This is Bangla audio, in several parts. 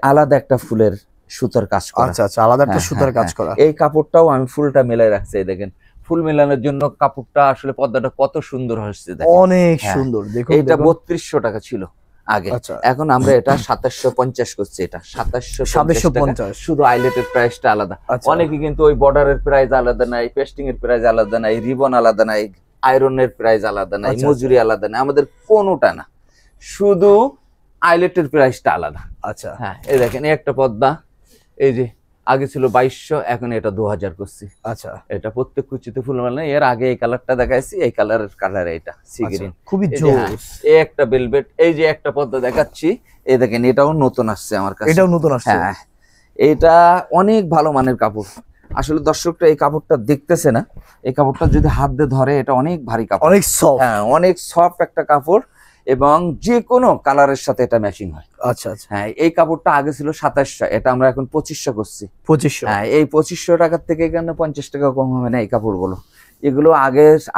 আলাদা একটা ফুলের সুতার কাজ করা। আচ্ছা আচ্ছা, আলাদা একটা সুতার কাজ করা। এই কাপড়টাও আমি ফুলটা মেলাই রাখছি, দেখেন ফুল মেলানোর জন্য কাপড়টা আসলে পর্দাটা কত সুন্দর হচ্ছে, অনেক সুন্দর। দেখুন এটা 3200 টাকা ছিল আগে, আচ্ছা এখন আমরা এটা 2750 করছি। এটা 2750 শুধু আইলেটের প্রাইসটা আলাদা। অনেকে কিন্তু ওই বর্ডারের প্রাইস আলাদা নাই, পেস্টিং এর প্রাইস আলাদা নাই, রিবন আলাদা নাই, আয়রনের প্রাইস আলাদা নাই, মজুরি আলাদা নাই, আমাদের কোনোটা না, শুধু আইলেটের প্রাইসটা আলাদা। আচ্ছা হ্যাঁ, এই দেখেন একটা পর্দা, এই যে আগে ছিল 2200, এখন এটা 2000 করছি। আচ্ছা, এটা প্রত্যেক কুচিতে ফুল মাল নাই। এর আগে এই কালারটা দেখাইছি, এই কালার এটা সি গ্রিন, খুবই জোস। এই একটা ভেলভেট, এই যে একটা পর্দা দেখাচ্ছি, এই দেখেন এটাও নতুন আসছে আমার কাছে। এটাও নতুন আসছে। হ্যাঁ, এটা অনেক ভালো মানের কাপড়। আসলে দর্শকটা এই কাপড়টা দেখতেছে না, এই কাপড়টা যদি হাত দিয়ে ধরে এটা অনেক ভারী কাপড়, অনেক সফট। হ্যাঁ, অনেক সফট একটা কাপড় এবং যে কোনো কালারের সাথে এটা ম্যাচিং হয়। আচ্ছা আচ্ছা, হ্যাঁ, এই কাপড়টা আগে ছিল 2700, এটা আমরা এখন 2500 করছি। 2500। হ্যাঁ, এই 2500 টাকার থেকে এখানে 50 টাকা কম হবে না এই কাপড়গুলো। এগুলো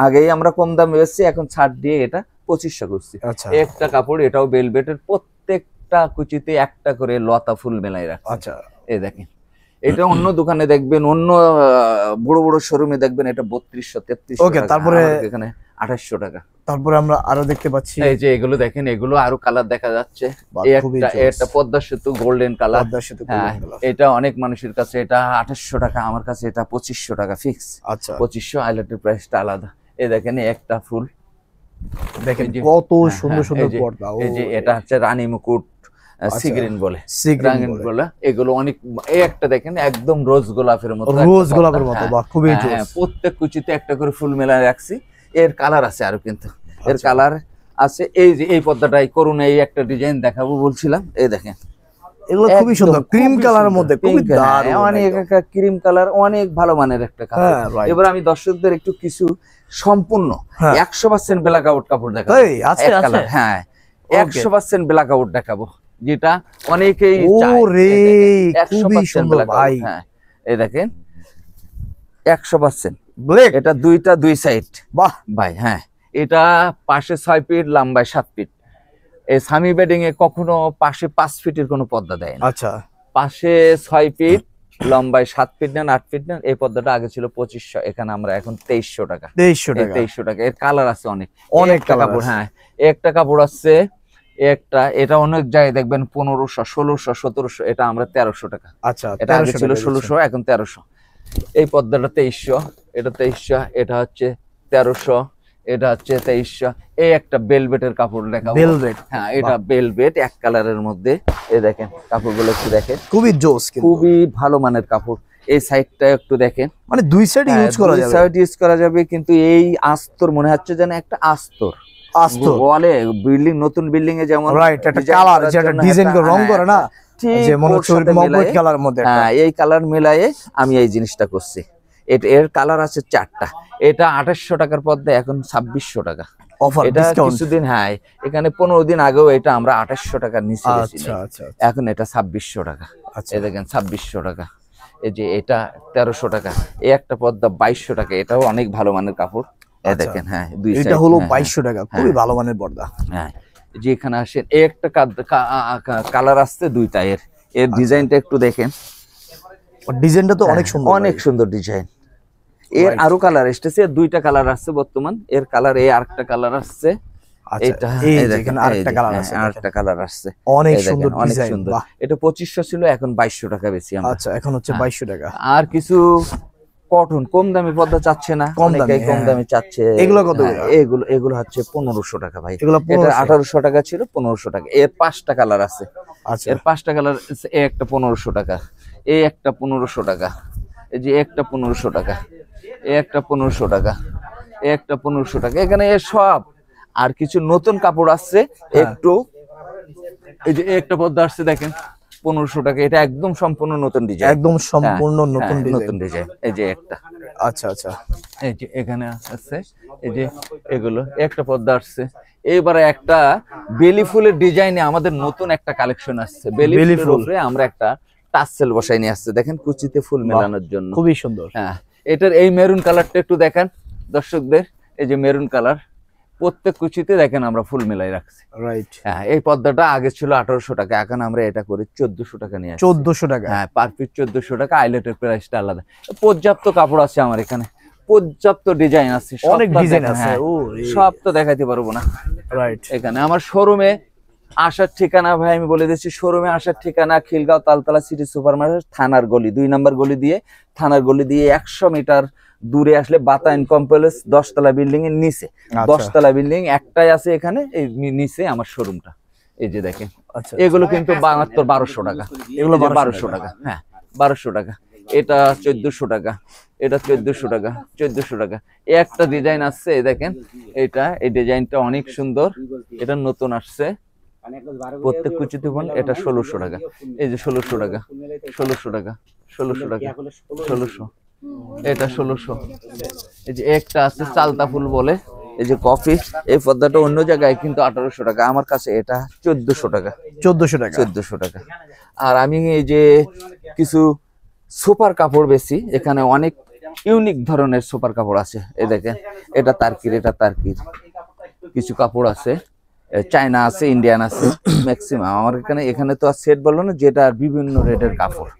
আগেই আমরা কম দামে বেচছি, এখন ছাড় দিয়ে এটা 2500 করছি। একটা কাপড়, এটাও ভেলভেটের, প্রত্যেকটা কুচিতে একটা করে লতা ফুল মেলাই রাখছে। আচ্ছা, এই দেখেন, এটা অন্য দোকানে দেখবেন, অন্য বড় বড় শোরুমে দেখবেন এটা 3200 3300। ওকে, তারপরে এখানে 2800 টাকা। তারপরে আমরা আরো দেখতে পাচ্ছি, এই যে এগুলো দেখেন, এগুলো আরো কালার দেখা যাচ্ছে। একটা পদ্মা সেতু গোল্ডেন কালার, এটা অনেক মানুষের কাছে এটা 2800 টাকা, আমার কাছে এটা 2500 টাকা ফিক্স। আচ্ছা, 2500, আইলেটের প্রাইসটা আলাদা। এই দেখেন একটা ফুল, দেখেন কত সুন্দর সুন্দর পর্দা। এই যে এটা হচ্ছে রানী মুকুট, সি গ্রিন বলে, এগুলো অনেক। এই একটা দেখেন একদম রোজ গোলাপের মতো, রোজ গোলাপের মতো, বাহ খুবই জোস। প্রত্যেক কুচিতে একটা করে ফুল মেলা রাখছি। এর কালার আছে আরো, কিন্তু এর কালার আছে। এই যে এই পর্দাটাই করুন, এই একটা ডিজাইন দেখাবো বলছিলাম, এই দেখেন এগুলো খুবই সুন্দর, ক্রিম কালারের মধ্যে, খুবই দারুণ, অনেক ক্রিম কালার, অনেক ভালো মানের একটা কাপড়। এবার আমি দর্শকদের একটু কিছু সম্পূর্ণ 100% ব্ল্যাক আউট কাপড় দেখাবো। হ্যাঁ, 100% ব্ল্যাক আউট দেখাবো, যেটা অনেকেই চায়। 100% ব্ল্যাক আউট। হ্যাঁ, এই দেখেন 100% ব্ল্যাক, এটা দুই সাইড। বাহ ভাই, হ্যাঁ, এটা পাশে 6 ফিট, লম্বায় 7 ফিট। এই সামি বেডিং এ কখনো পাশে 5 ফিটের কোনো পর্দা দেয় না। আচ্ছা, পাশে 6 ফিট, লম্বায় 7 ফিট নেন, 8 ফিট নেন। এই পর্দাটা আগে ছিল 2500, এখানে আমরা এখন 2300 টাকা। 2300 টাকা। এর কালার আছে অনেক কাপড়। হ্যাঁ, একটা কাপড় আছে, এটা অনেক জায়গায় দেখবেন 1500, 1600, 1700, এটা আমরা 1300 টাকা। আচ্ছা, এটা আগে ছিল 1600, এখন 1300। এই পর্দাটা 2300, এটা 2300, এটা হচ্ছে 1300, এটা হচ্ছে 2300। এই একটা বেলভেটের কাপড় দেখাবো। হ্যাঁ, এটা বেলভেট এক কালারের মধ্যে। এই দেখেন কাপড়গুলো একটু দেখেন, খুবই জোস, খুবই ভালো মানের কাপড়। এই সাইডটা একটু দেখেন, মানে দুই সাইড ইউজ করা যাবে, সাইড ইউজ করা যাবে, কিন্তু এই আস্তর মনে হচ্ছে যেন একটা আস্তর ওয়ালে বিল্ডিং, নতুন বিল্ডিং এ যেমন রাইট একটা কালার, যেটা ডিজাইন করে রং করে না, যে মনে হচ্ছে মগজ কালার মধ্যে। হ্যাঁ, এই কালার মিলায়ে আমি এই জিনিসটা করছি। এর কালার আছে 4টা। এটা 2800 টাকার পর্দা, এখন 2600 টাকা অফার, এটা কিছুদিন। হ্যাঁ, এখানে 15 দিন আগেও এটা আমরা 2800 টাকার নিচে বেচি, এখন এটা 2600 টাকা। এই দেখেন 2600 টাকা। এই যে এটা 1300 টাকা। এই একটা পর্দা 2200 টাকা, এটাও অনেক ভালো মানের কাপড়। এই দেখেন, হ্যাঁ, দুই সাইড, এটা হলো 2200 টাকা, খুবই ভালো মানের পর্দা। হ্যাঁ, যে এখানে আসেন, এই একটা কালার আসছে দুইটা। এর ডিজাইনটা একটু দেখেন, ডিজাইনটা তো অনেক সুন্দর, অনেক সুন্দর ডিজাইন। এর আরো কালার এসেছে, 2টা কালার আসছে বর্তমান। এর কালার, এই আরেকটা কালার আসছে, এটা এই দেখেন আরেকটা কালার আছে, আরেকটা কালার আসছে, অনেক সুন্দর ডিজাইন। এটা 2500 ছিল, এখন 2200 টাকা বেশি আমরা। আচ্ছা, এখন হচ্ছে 2200 টাকা। আর কিছু কটন কম দামি পর্দা চাচ্ছে না, অনেকেই কম দামি চাচ্ছে। এগুলো কত? এগুলো হচ্ছে 1500 টাকা ভাই। এটা 1800 টাকা ছিল, 1500 টাকা। এর 5টা কালার আছে। আচ্ছা, এর 5টা কালার। এই একটা 1500 টাকা, এই একটা 1500 টাকা, এই যে একটা 1500 টাকা, এই একটা 1500 টাকা, এই একটা 1500 টাকা। এখানে সব আর কিছু নতুন কাপড় আসছে একটু। এই যে একটা পর্দা আসছে দেখেন 1500 টাকা, এটা একদম সম্পূর্ণ নতুন ডিজাইন, একদম সম্পূর্ণ নতুন ডিজাইন। এই যে একটা, আচ্ছা আচ্ছা, এই যে এখানে আছে, এই যে এগুলো একটা পর্দা আসছে। এইবারে একটা বেলি ফুলের ডিজাইনে আমাদের নতুন একটা কালেকশন আসছে। বেলি ফুলের উপরে আমরা একটা টাসেল বসাই নিয়ে আসছে, দেখেন কুচিতে ফুল মেলানোর জন্য, খুবই সুন্দর। হ্যাঁ, এটার এই মেরুন কালারটা একটু দেখেন দর্শকদের। এই যে মেরুন কালার, প্রত্যেক কুচিতে দেখেন আমরা ফুল মিলাই রাখছি। রাইট। হ্যাঁ, এই পর্দাটা আগে ছিল 1800 টাকা, এখন আমরা এটা করে 1400 টাকা নিয়ে আসছি। 1400 টাকা। হ্যাঁ, পার পিস 1400 টাকা। আইলেটের প্রাইসটা আলাদা। পর্যাপ্ত কাপড় আছে আমার এখানে, পর্যাপ্ত ডিজাইন আছে, অনেক ডিজাইন আছে। ও সব তো দেখাইতে পারবো না। রাইট। এখানে আমার শোরুমে আসার ঠিকানা ভাই আমি বলে দিচ্ছি, শোরুমে আসার ঠিকানা Khilgaon Taltala city super market, থানার গলি 2 নম্বর গলি দিয়ে, থানার গলি দিয়ে 100 মিটার দূরে আসলে বাতায়ন কমপ্লেক্স 10 তলা বিল্ডিং এর নিচে, 10 তলা বিল্ডিং একটাই আছে এখানে, এই নিচে আমার শোরুমটা। এই যে দেখেন, আচ্ছা, এগুলো কিন্তু মাত্র 1200 টাকা, এগুলো 1200 টাকা। হ্যাঁ, 1200 টাকা। এটা 1400 টাকা, এটা 1400 টাকা, 1400 টাকা। এই একটা ডিজাইন আসছে, এই দেখেন, এই ডিজাইনটা অনেক সুন্দর, এটা নতুন আসছে, প্রত্যেক কুচিতে বোন। এটা 1600 টাকা। এই যে 1600 টাকা, 1600 টাকা, 1600 টাকা, 1600। এটা 1600। এই যে একটা আছে চালতা ফুল বলে, এই যে কফি, এই পর্দাটা অন্য জায়গায় কিন্তু 1800 টাকা, আমার কাছে এটা 1400 টাকা। 1400 টাকা। 1400 টাকা। আর আমি এই যে কিছু সুপার কাপড় বেশি, এখানে অনেক ইউনিক ধরনের সুপার কাপড় আছে। এই দেখেন, এটা তার্কির, এটা তার্কির কিছু কাপড় আছে, চায়না আছে, ইন্ডিয়ান আছে, ম্যাক্সিমাম আমার এখানে তো আর সেট বললো না, যেটা বিভিন্ন রেটের কাপড়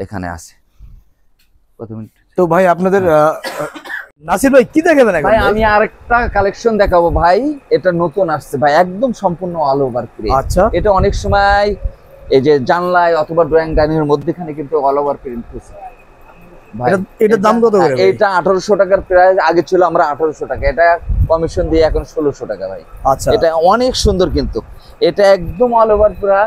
এখানে আছে। তো ভাই আপনাদের নাসির ভাই কি দেখাবেন এখন? ভাই আমি আরেকটা কালেকশন দেখাবো ভাই, এটা নতুন আসছে ভাই, একদম সম্পূর্ণ অল ওভার প্রিন্ট। আচ্ছা, এটা অনেক সময় এই যে জানলায় অথবা ড্রয়িং ডাইনিং এর মধ্যখানে কিন্তু অল ওভার প্রিন্ট করছে ভাই। এটার দাম কত করে? এটা 1800 টাকার প্রাইস, আগে ছিল আমরা 1800 টাকা, এটা কমিশন দিয়ে এখন 1600 টাকা ভাই। আচ্ছা, এটা অনেক সুন্দর, কিন্তু এটা একদম অল ওভার পুরা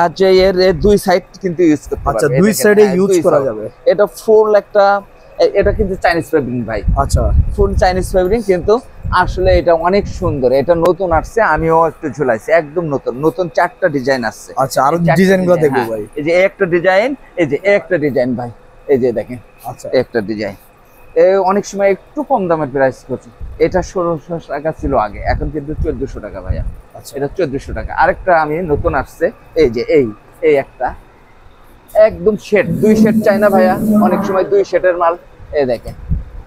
হচ্ছে, এর দুই সাইড কিন্তু ইউজ করতে পারবে। আচ্ছা, দুই সাইডে ইউজ করা যাবে। এটা ফুল একটা, এটা কিন্তু চাইনিজ ফেব্রিক ভাই। আচ্ছা, ফুল চাইনিজ ফেব্রিক, কিন্তু আসলে এটা অনেক সুন্দর, এটা নতুন আসছে, আমিও একটু ঝুলাইছি, একদম নতুন নতুন 4টা ডিজাইন আসছে। আচ্ছা, আর ডিজাইনগুলো দেখবো ভাই। এই যে একটা ডিজাইন, এই যে একটা ডিজাইন ভাই, এই যে দেখেন, আচ্ছা, একটা ডিজাইন অনেক সময় একটু কম দামের প্রাইস করছে। এটা 1600 টাকা ছিল আগে, এখন কিন্তু 1400 টাকা ভাইয়া। আচ্ছা, এটা 1400 টাকা। আরেকটা আমি নতুন আসছে, এই যে এই একটা একদম সেট, 2 সেট চাই না ভাইয়া, অনেক সময় 2 সেটের মাল। এই দেখেন,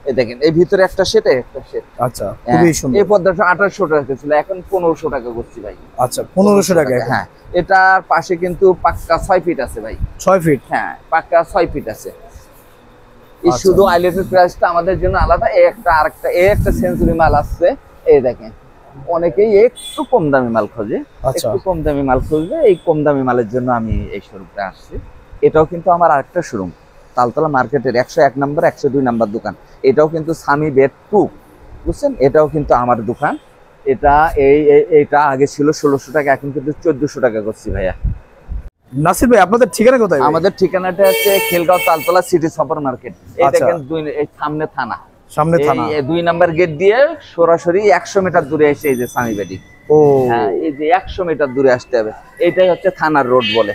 এই দেখেন, এই ভিতরে একটা সেট, একটা সেট। আচ্ছা, খুবই সুন্দর। এই পর্দাটা 1800 টাকা ছিল, এখন 1500 টাকা করছি ভাই। আচ্ছা, 1500 টাকা। হ্যাঁ, এটার পাশে কিন্তু পাক্কা 6 ফিট আছে ভাই। 6 ফিট? হ্যাঁ, পাক্কা 6 ফিট আছে। এই শুধু আইলেটের প্রাইসটা আমাদের জন্য আলাদা। এই একটা সেঞ্চুরি মাল আসছে, এই দেখেন, অনেকেই একটু কম দামি মাল খোঁজে, একটু কম দামি মাল খুঁজবে, এই কম দামি মালের জন্য আমি এই শোরুমটা আসছি। এটাও কিন্তু আমার আরেকটা শোরুম, তালতলা মার্কেটের 101 নম্বর 102 নম্বর দোকান। এটাও কিন্তু সামি বেড 2, বুঝছেন, এটাও কিন্তু আমার দোকান। এটা আগে ছিল 1600 টাকা, এখন কিন্তু 1400 টাকা করছি ভাইয়া। নাসির ভাই আপনাদের ঠিকানা কোথায়? আমাদের ঠিকানাটা হচ্ছে Khilgaon Taltala city super market. এই দেখেন, এই সামনে থানা, সামনে থানা, এই 2 নম্বর গেট দিয়ে সরাসরি 100 মিটার দূরে এসে এই যে সামি বেডি। ও হ্যাঁ, এই যে 100 মিটার দূরে আসতে হবে, এইটাই হচ্ছে থানার রোড বলে।